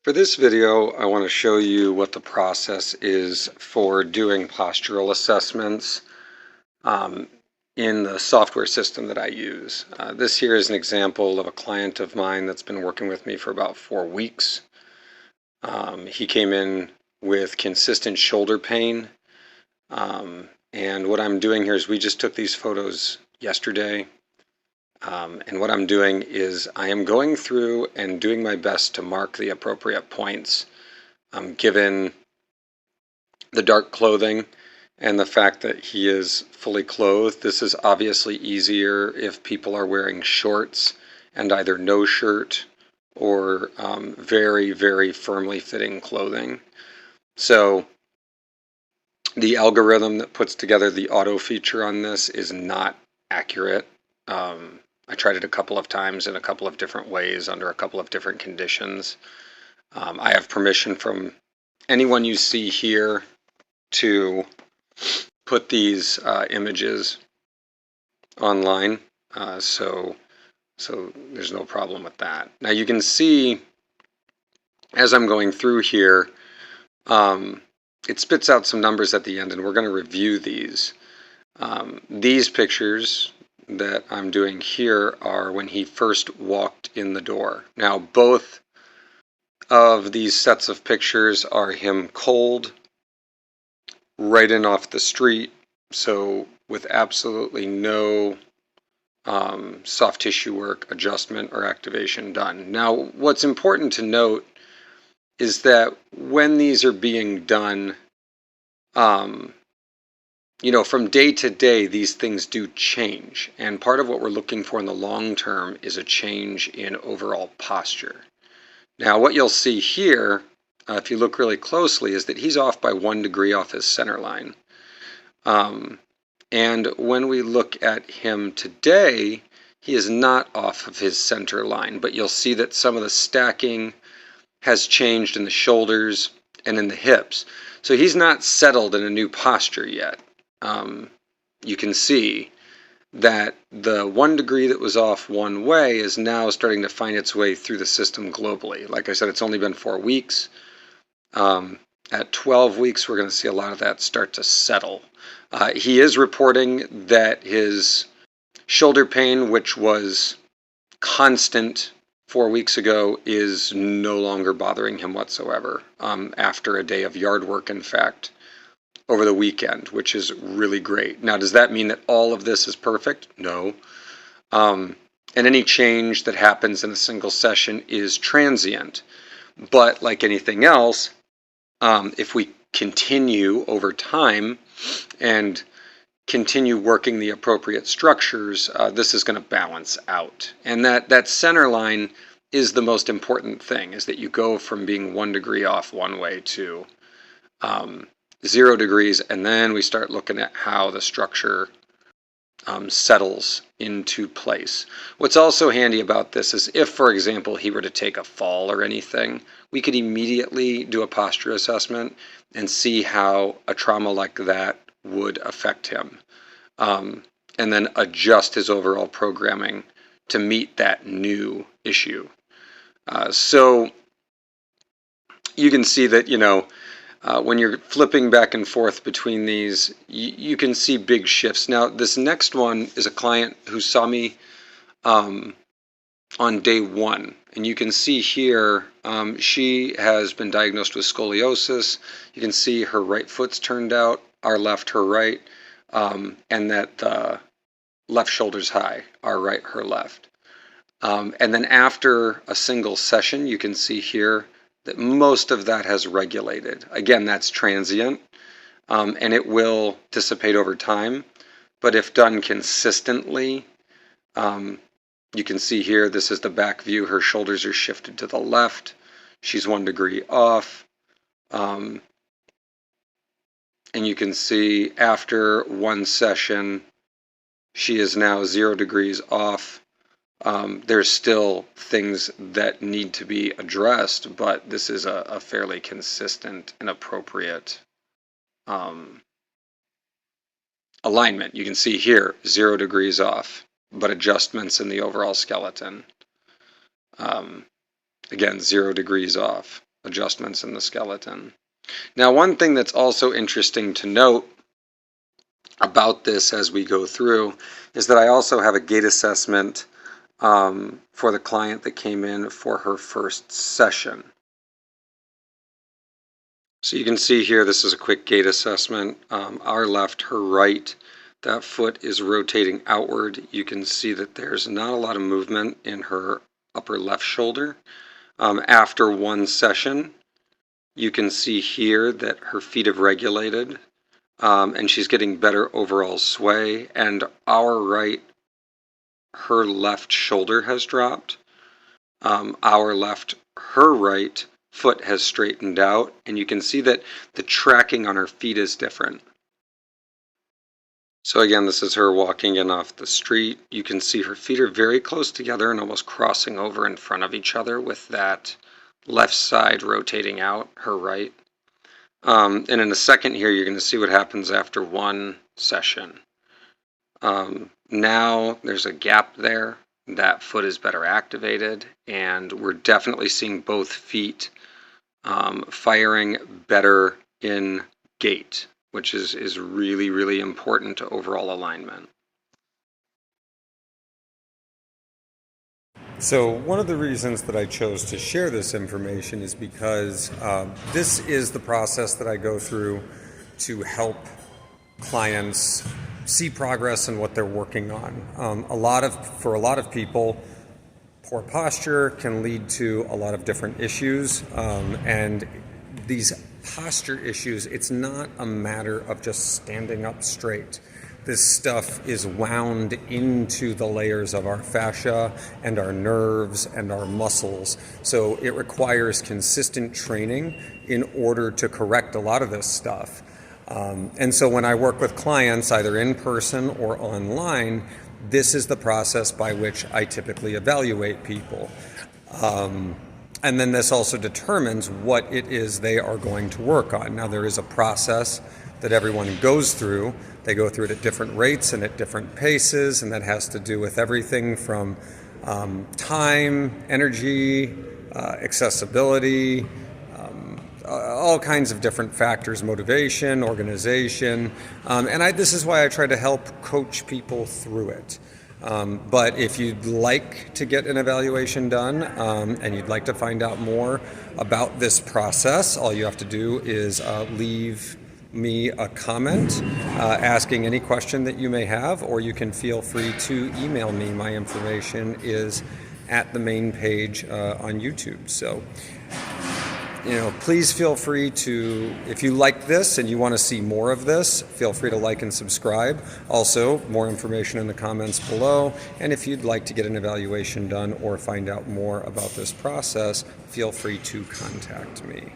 For this video, I want to show you what the process is for doing postural assessments um, in the software system that I use. This here is an example of a client of mine that's been working with me for about 4 weeks. He came in with consistent shoulder pain, and what I'm doing here is we just took these photos yesterday. And what I'm doing is I am going through and doing my best to mark the appropriate points, given the dark clothing and the fact that he is fully clothed. This is obviously easier if people are wearing shorts and either no shirt or very, very firmly fitting clothing. So the algorithm that puts together the auto feature on this is not accurate. I tried it a couple of times in a couple of different ways under a couple of different conditions. I have permission from anyone you see here to put these images online, so there's no problem with that. Now you can see as I'm going through here, it spits out some numbers at the end, and we're going to review these. These pictures that I'm doing here are when he first walked in the door. Now both of these sets of pictures are him cold, right in off the street, so with absolutely no soft tissue work, adjustment, or activation done. Now, what's important to note is that when these are being done, from day to day, these things do change. And part of what we're looking for in the long term is a change in overall posture. Now, what you'll see here, if you look really closely, is that he's off by 1 degree off his center line. And when we look at him today, he is not off of his center line, but you'll see that some of the stacking has changed in the shoulders and in the hips. So he's not settled in a new posture yet. You can see that the 1 degree that was off one way is now starting to find its way through the system globally. Like I said, it's only been 4 weeks. At 12 weeks, we're going to see a lot of that start to settle. He is reporting that his shoulder pain, which was constant 4 weeks ago, is no longer bothering him whatsoever after a day of yard work, in fact, over the weekend, which is really great. Now, does that mean that all of this is perfect? No. And any change that happens in a single session is transient. But like anything else, if we continue over time and continue working the appropriate structures, this is going to balance out. And that center line is the most important thing, is that you go from being 1 degree off one way to 0 degrees, and then we start looking at how the structure settles into place. What's also handy about this is if, for example, he were to take a fall or anything, we could immediately do a posture assessment and see how a trauma like that would affect him, and then adjust his overall programming to meet that new issue. So you can see that, when you're flipping back and forth between these, you can see big shifts. Now, this next one is a client who saw me on day 1. And you can see here, she has been diagnosed with scoliosis. You can see her right foot's turned out, our left, her right, and that the left shoulder's high, our right, her left. And then after a single session, you can see here that most of that has regulated. Again, that's transient, and it will dissipate over time. But if done consistently, you can see here, this is the back view. Her shoulders are shifted to the left. She's 1 degree off. And you can see after 1 session, she is now 0 degrees off. There's still things that need to be addressed, but this is a fairly consistent and appropriate alignment. You can see here, 0 degrees off, but adjustments in the overall skeleton. Again, 0 degrees off. adjustments in the skeleton. Now, one thing that's also interesting to note about this as we go through is that I also have a gait assessment for the client that came in for her first session. So you can see here, this is a quick gait assessment. Our left, her right, that foot is rotating outward. You can see that there's not a lot of movement in her upper left shoulder. After one session, you can see here that her feet have regulated, and she's getting better overall sway, and our right, her left shoulder has dropped. Our left, her right foot has straightened out, and you can see that the tracking on her feet is different. So again, this is her walking in off the street. You can see her feet are very close together and almost crossing over in front of each other with that left side rotating out, her right. And in a second here, you're going to see what happens after one session. Now there's a gap there. That foot is better activated, and we're definitely seeing both feet firing better in gait, which is really, really important to overall alignment. So one of the reasons that I chose to share this information is because this is the process that I go through to help clients see progress in what they're working on. For a lot of people, poor posture can lead to a lot of different issues, and these posture issues, it's not a matter of just standing up straight. This stuff is wound into the layers of our fascia and our nerves and our muscles. So it requires consistent training in order to correct a lot of this stuff. And so when I work with clients, either in person or online, this is the process by which I typically evaluate people. And then this also determines what it is they are going to work on. Now, there is a process that everyone goes through. They go through it at different rates and at different paces, and that has to do with everything from time, energy, accessibility, all kinds of different factors, motivation, organization, and this is why I try to help coach people through it. But if you'd like to get an evaluation done and you'd like to find out more about this process, all you have to do is leave me a comment asking any question that you may have, or you can feel free to email me. My information is at the main page on YouTube. So, please feel free to, if you like this and you want to see more of this, feel free to like and subscribe. Also, more information in the comments below. And if you'd like to get an evaluation done or find out more about this process, feel free to contact me.